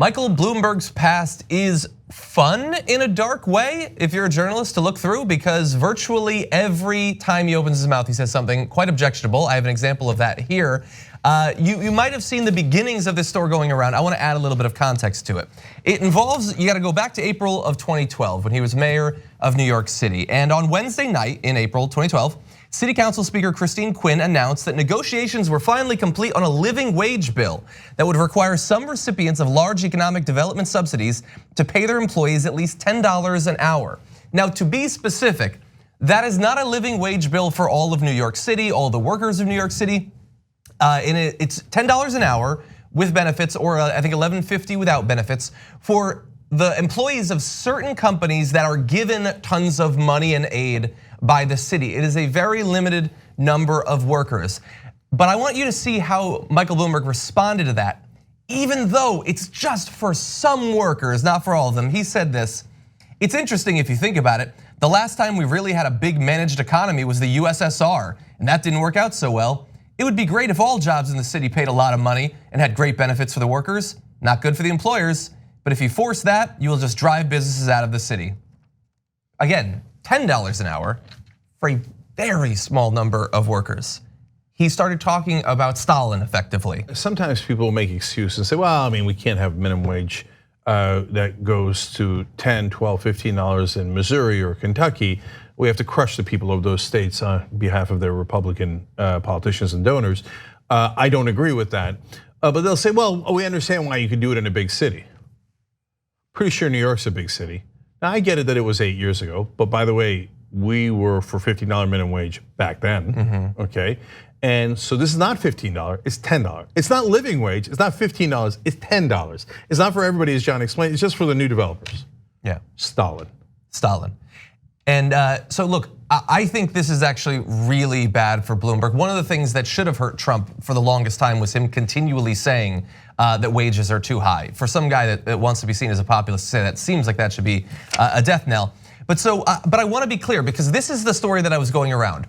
Michael Bloomberg's past is fun in a dark way if you're a journalist to look through, because virtually every time he opens his mouth, he says something quite objectionable. I have an example of that here. You might have seen the beginnings of this story going around. I want to add a little bit of context to it. It involves, you got to go back to April of 2012 when he was mayor of New York City. And on Wednesday night in April 2012, City Council Speaker Christine Quinn announced that negotiations were finally complete on a living wage bill that would require some recipients of large economic development subsidies to pay their employees at least $10 an hour. Now, to be specific, that is not a living wage bill for all of New York City, all the workers of New York City. It's $10 an hour with benefits, or I think $11.50 without benefits, for the employees of certain companies that are given tons of money and aid by the city. It is a very limited number of workers. But I want you to see how Michael Bloomberg responded to that. Even though it's just for some workers, not for all of them. He said this: it's interesting if you think about it. The last time we really had a big managed economy was the USSR, and that didn't work out so well. It would be great if all jobs in the city paid a lot of money and had great benefits for the workers. Not good for the employers, but if you force that, you will just drive businesses out of the city. Again, $10 an hour for a very small number of workers. He started talking about Stalin effectively. Sometimes people make excuses and say, well, I mean, we can't have minimum wage that goes to $10, $12, $15 in Missouri or Kentucky. We have to crush the people of those states on behalf of their Republican politicians and donors. I don't agree with that. But they'll say, well, we understand why you could do it in a big city. Pretty sure New York's a big city. Now, I get it that it was 8 years ago, but by the way, we were for $15 minimum wage back then, okay? And so this is not $15, it's $10. It's not living wage, it's not $15, it's $10. It's not for everybody, as John explained, it's just for the new developers. Yeah. Stalin. And so look, I think this is actually really bad for Bloomberg. One of the things that should have hurt Trump for the longest time was him continually saying that wages are too high. For some guy that wants to be seen as a populist to say that seems like that should be a death knell. But I want to be clear, because this is the story that I was going around.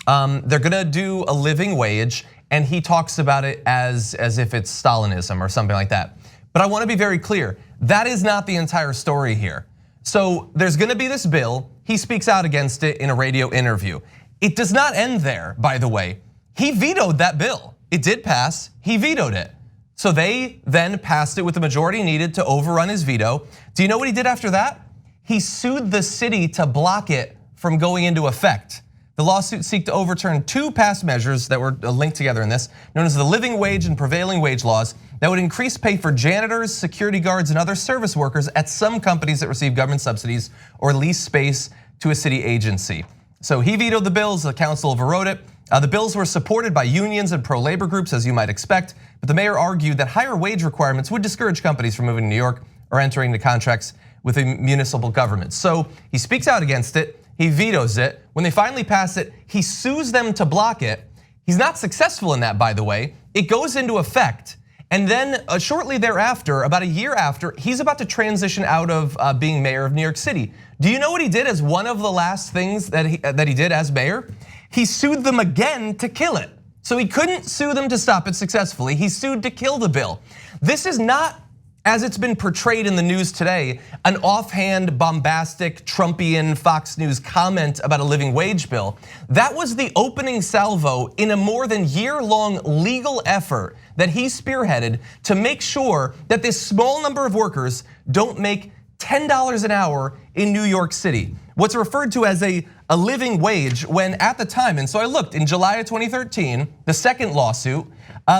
They're gonna do a living wage, and he talks about it as if it's Stalinism or something like that. But I want to be very clear, that is not the entire story here. So there's gonna be this bill, he speaks out against it in a radio interview. It does not end there, by the way. He vetoed that bill. It did pass, he vetoed it. So they then passed it with the majority needed to overrun his veto. Do you know what he did after that? He sued the city to block it from going into effect. The lawsuit seeks to overturn two past measures that were linked together in this, known as the living wage and prevailing wage laws, that would increase pay for janitors, security guards, and other service workers at some companies that receive government subsidies or lease space to a city agency. So he vetoed the bills, the council overrode it. The bills were supported by unions and pro-labor groups, as you might expect, but the mayor argued that higher wage requirements would discourage companies from moving to New York or entering into contracts with the municipal government. So he speaks out against it, he vetoes it. When they finally pass it, he sues them to block it. He's not successful in that, by the way. It goes into effect. And then shortly thereafter, about a year after, he's about to transition out of being mayor of New York City. Do you know what he did as one of the last things that he did as mayor? He sued them again to kill it. So he couldn't sue them to stop it successfully. He sued to kill the bill. This is not, as it's been portrayed in the news today, an offhand, bombastic, Trumpian Fox News comment about a living wage bill. That was the opening salvo in a more than year-long legal effort that he spearheaded to make sure that this small number of workers don't make $10 an hour in New York City. What's referred to as a living wage, when at the time, and so I looked, in July of 2013, the second lawsuit,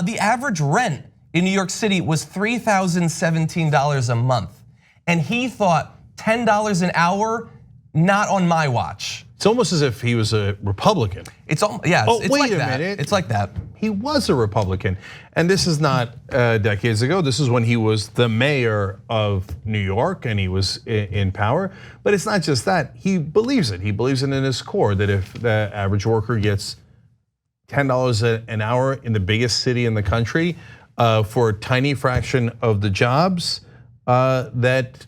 the average rent in New York City was $3,017 a month. And he thought $10 an hour, not on my watch. It's almost as if he was a Republican. It's like that. It's like that. He was a Republican. And this is not decades ago. This is when he was the mayor of New York and he was in power. But it's not just that, he believes it. He believes it in his core that if the average worker gets $10 an hour in the biggest city in the country, for a tiny fraction of the jobs, that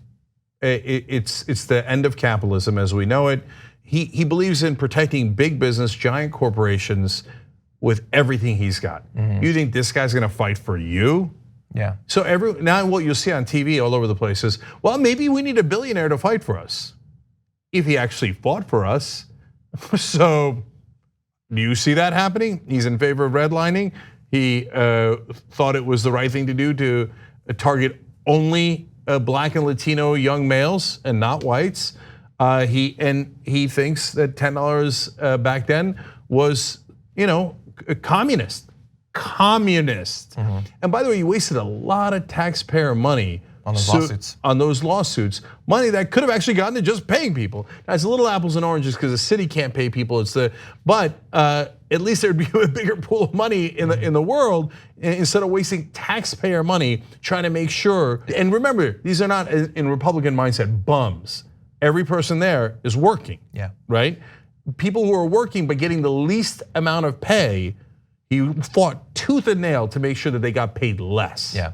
it's the end of capitalism as we know it. He believes in protecting big business, giant corporations with everything he's got. You think this guy's gonna fight for you? Yeah. So now what you'll see on TV all over the place is, well, maybe we need a billionaire to fight for us. If he actually fought for us. So do you see that happening? He's in favor of redlining. He thought it was the right thing to do to target only Black and Latino young males and not whites. He thinks that $10 back then was, communist. And by the way, you wasted a lot of taxpayer money on those lawsuits. On those lawsuits, money that could have actually gone to just paying people. Now, it's a little apples and oranges because the city can't pay people. But at least there'd be a bigger pool of money in the world instead of wasting taxpayer money trying to make sure. And remember, these are not, in Republican mindset, bums. Every person there is working. Yeah. Right? People who are working but getting the least amount of pay. He fought tooth and nail to make sure that they got paid less. Yeah.